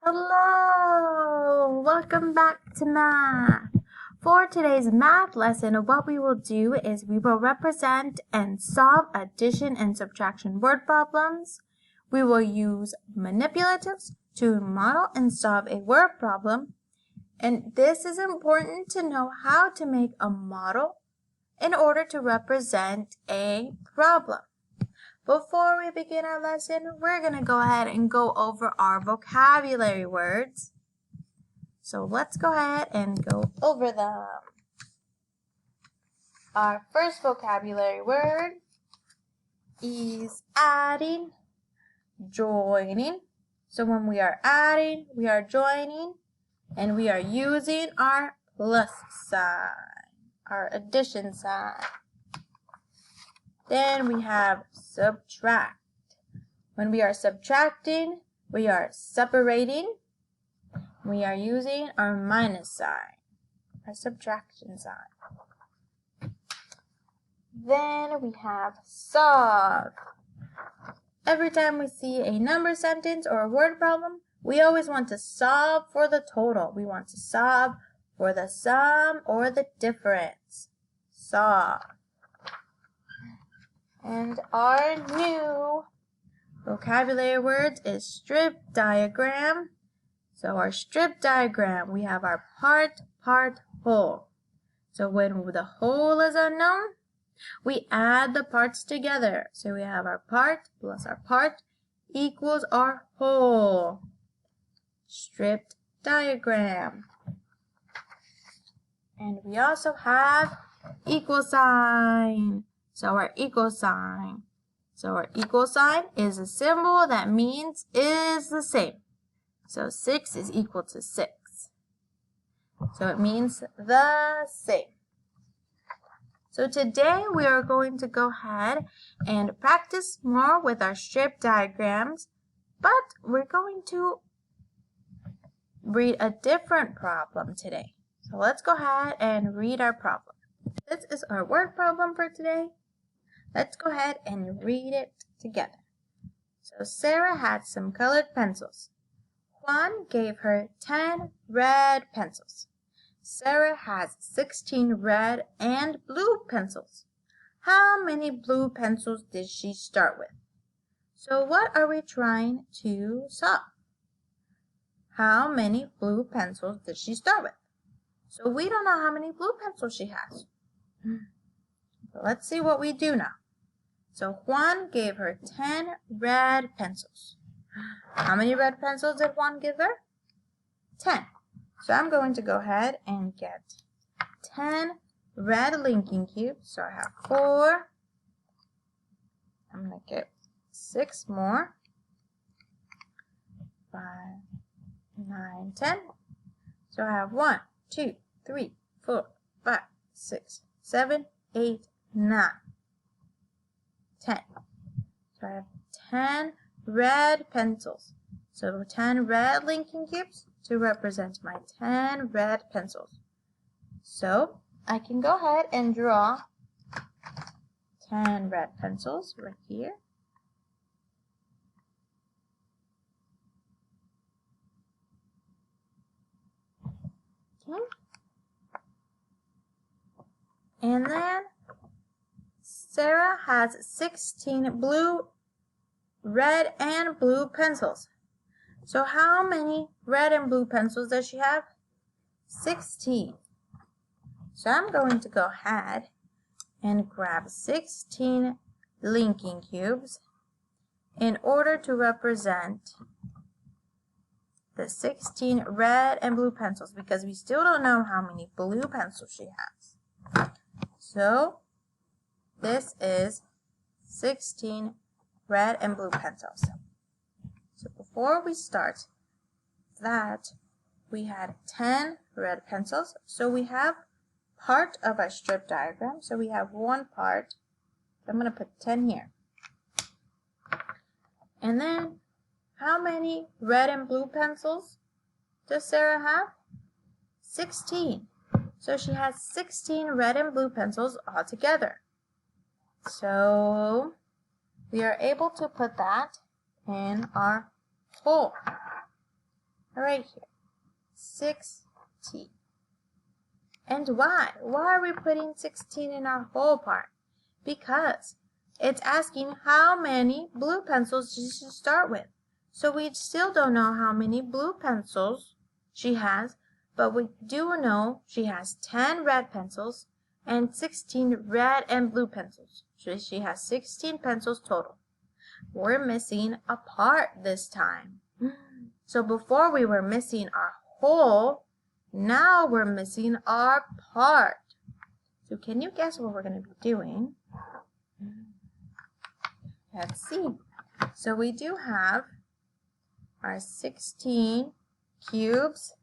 Hello! Welcome back to math. For today's math lesson, what we will do is we will represent and solve addition and subtraction word problems. We will use manipulatives to model and solve a word problem. And this is important to know how to make a model in order to represent a problem. Before we begin our lesson, we're going to go ahead and go over our vocabulary words. So let's go ahead and go over them. Our first vocabulary word is adding, joining. So when we are adding, we are joining, and we are using our plus sign, our addition sign. Then we have subtract. When we are subtracting, we are separating. We are using our minus sign, our subtraction sign. Then we have solve. Every time we see a number sentence or a word problem, we always want to solve for the total. We want to solve for the sum or the difference. Solve. And our new vocabulary words is strip diagram. So our strip diagram, we have our part, whole. So when the whole is unknown, we add the parts together. So we have our part plus our part equals our whole. Stripped diagram. And we also have equal sign. So our equal sign. So our equal sign is a symbol that means is the same. So 6 is equal to 6. So it means the same. So today we are going to go ahead and practice more with our strip diagrams, but we're going to read a different problem today. So let's go ahead and read our problem. This is our word problem for today. Let's go ahead and read it together. So Sarah had some colored pencils. Juan gave her 10 red pencils. Sarah has 16 red and blue pencils. How many blue pencils did she start with? So what are we trying to solve? How many blue pencils did she start with? So we don't know how many blue pencils she has. But let's see what we do now. So Juan gave her 10 red pencils. How many red pencils did Juan give her? 10. So I'm going to go ahead and get 10 red linking cubes. So I have 4. I'm going to get 6 more. 5, 9, 10. So I have 1, 2, 3, 4, 5, 6, 7, 8, 9, 10. So I have 10 red pencils. So 10 red linking cubes to represent my 10 red pencils. So I can go ahead and draw 10 red pencils right here. Okay. And then Sarah has 16 red and blue pencils. So how many red and blue pencils does she have? 16. So I'm going to go ahead and grab 16 linking cubes in order to represent the 16 red and blue pencils, because we still don't know how many blue pencils she has. So this is 16 red and blue pencils. So before we start that, we had 10 red pencils. So we have part of our strip diagram. So we have one part. I'm going to put 10 here. And then how many red and blue pencils does Sarah have? 16. So she has 16 red and blue pencils all together. So we are able to put that in our whole. right here. 16. And why? Why are we putting 16 in our whole part? Because it's asking how many blue pencils did she start with. So we still don't know how many blue pencils she has, but we do know she has 10 red pencils and 16 red and blue pencils. So she has 16 pencils total. We're missing a part this time. So before we were missing our whole, now we're missing our part. So can you guess what we're going to be doing? Let's see. So we do have our 16 cubes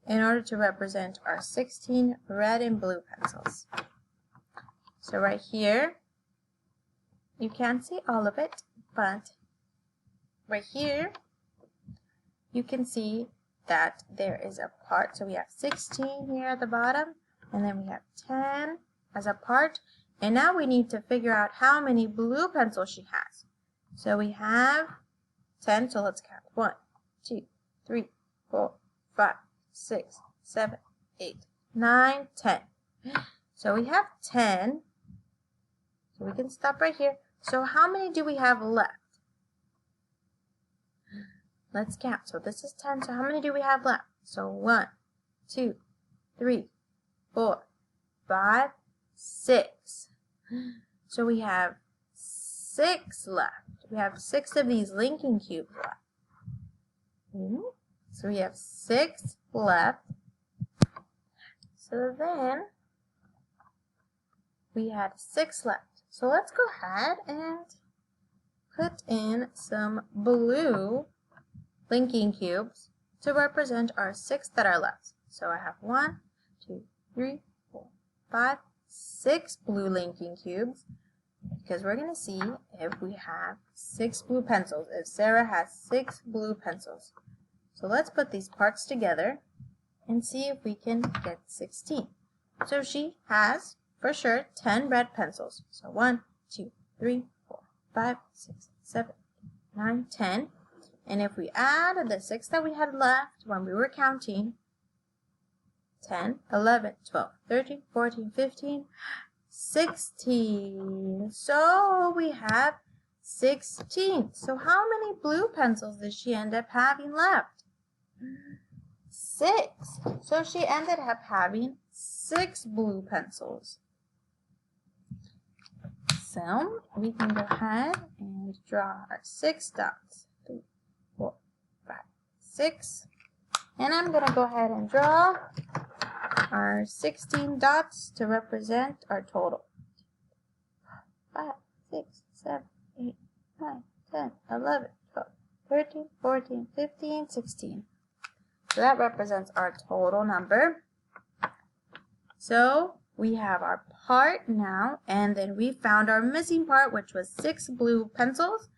in order to represent our 16 red and blue pencils. So right here, you can't see all of it, but right here, you can see that there is a part. So we have 16 here at the bottom, and then we have 10 as a part. And now we need to figure out how many blue pencils she has. So we have 10, so let's count. 1, 2, 3, 4, 5, 6, 7, 8, 9, 10. So we have 10. So we can stop right here. So how many do we have left? Let's count. So this is 10. So how many do we have left? So 1, 2, 3, 4, 5, 6. So we have 6 left. We have 6 of these linking cubes left. So we have 6 left. So then we had 6 left. So let's go ahead and put in some blue linking cubes to represent our 6 that are left. So I have 1, 2, 3, 4, 5, 6 blue linking cubes, because we're going to see if we have 6 blue pencils, if Sarah has 6 blue pencils. So let's put these parts together and see if we can get 16. So she has, for sure, 10 red pencils. So 1, 2, 3, 4, 5, 6, 7, 8, 9, 10. And if we add the 6 that we had left when we were counting, 10, 11, 12, 13, 14, 15, 16. So we have 16. So how many blue pencils did she end up having left? 6. So she ended up having 6 blue pencils. So we can go ahead and draw our 6 dots. 3, 4, 5, 6. And I'm going to go ahead and draw our 16 dots to represent our total. 5, 6, 7, 8, 9, 10, 11, 12, 13, 14, 15, 16. So that represents our total number. So we have our part now, and then we found our missing part, which was 6 blue pencils,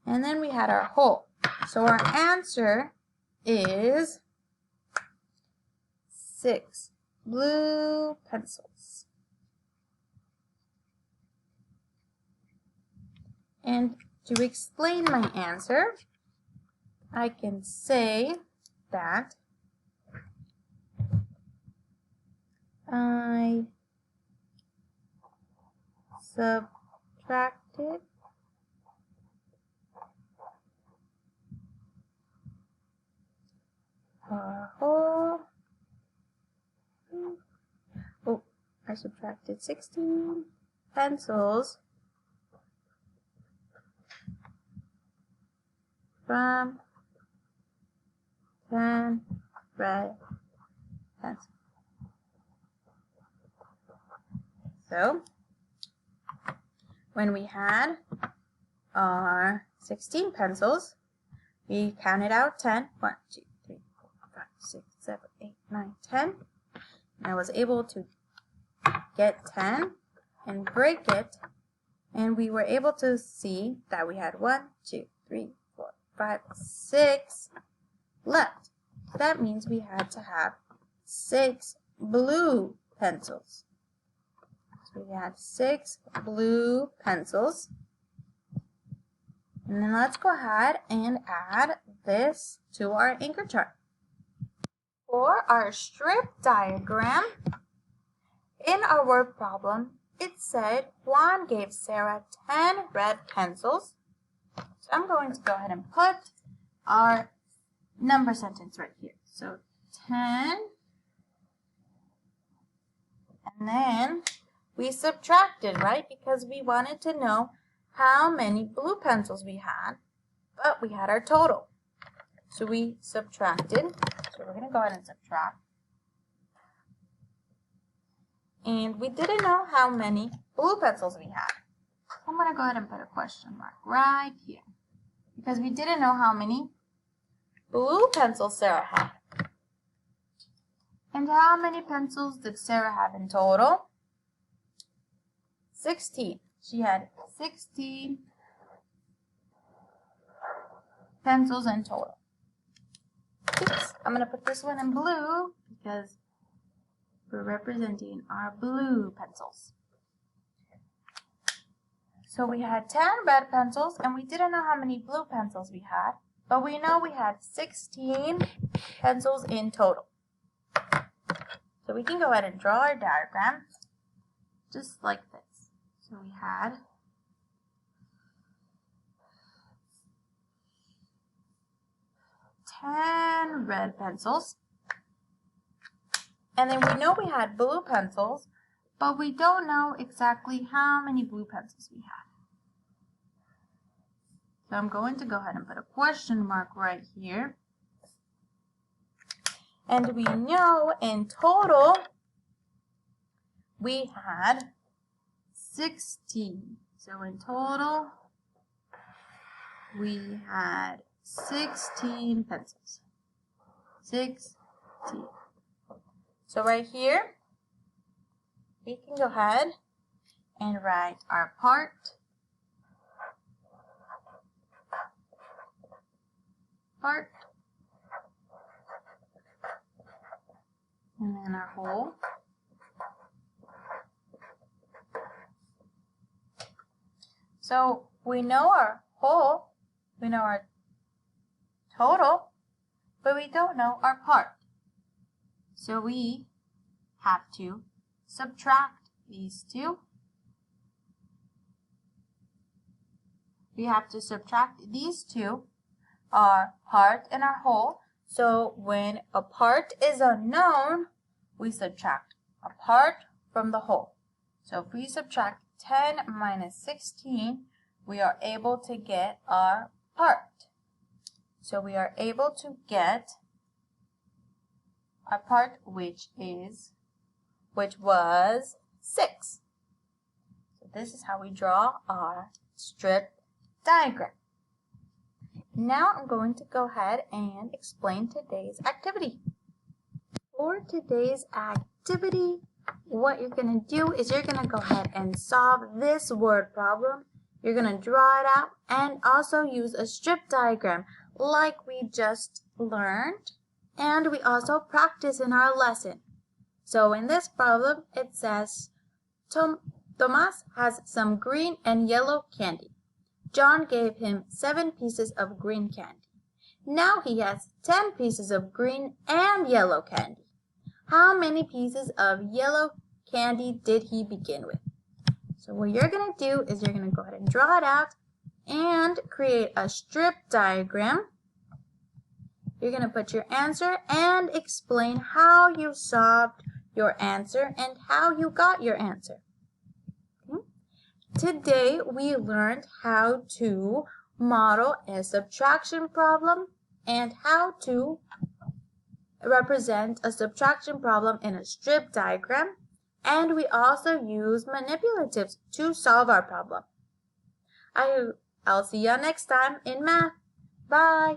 and then we had our whole. So our answer is 6 blue pencils. And to explain my answer, I can say that I subtracted our whole. Oh, I subtracted 16 pencils from 10 red pencils. So, when we had our 16 pencils, we counted out 10. 1, 2, 3, 4, 5, 6, 7, 8, 9, 10. And I was able to get 10 and break it, and we were able to see that we had 1, 2, 3, 4, 5, 6 left. That means we had to have 6 blue pencils. So we had 6 blue pencils. And then let's go ahead and add this to our anchor chart. For our strip diagram, in our word problem, it said Juan gave Sarah 10 red pencils. So I'm going to go ahead and put our number sentence right here. So 10, and then we subtracted, right? Because we wanted to know how many blue pencils we had, but we had our total. So we subtracted. So we're going to go ahead and subtract. And we didn't know how many blue pencils we had. I'm going to go ahead and put a question mark right here, because we didn't know how many blue pencils Sarah had. And how many pencils did Sarah have in total? 16. She had 16 pencils in total. Oops, I'm going to put this one in blue because we're representing our blue pencils. So we had 10 red pencils, and we didn't know how many blue pencils we had, but we know we had 16 pencils in total. So we can go ahead and draw our diagram just like this. So we had 10 red pencils. And then we know we had blue pencils, but we don't know exactly how many blue pencils we had. So I'm going to go ahead and put a question mark right here. And we know in total we had 16. So in total we had 16 pencils. 16. So right here, we can go ahead and write our part. And then our whole. So we know our whole, we know our total, but we don't know our part. So we have to subtract these two. We have to subtract these two, our part and our whole. So when a part is unknown, we subtract a part from the whole. So if we subtract 10 minus 16, we are able to get our part. So we are able to get our part, which was 6. So this is how we draw our strip diagram. Now I'm going to go ahead and explain today's activity. For today's activity, what you're going to do is you're going to go ahead and solve this word problem. You're going to draw it out and also use a strip diagram like we just learned, and we also practice in our lesson. So in this problem, it says, Tomas has some green and yellow candy. John gave him 7 pieces of green candy. Now he has 10 pieces of green and yellow candy. How many pieces of yellow candy did he begin with? So what you're going to do is you're going to go ahead and draw it out and create a strip diagram. You're going to put your answer and explain how you solved your answer and how you got your answer. Today, we learned how to model a subtraction problem and how to represent a subtraction problem in a strip diagram. And we also use manipulatives to solve our problem. I'll see you next time in math. Bye.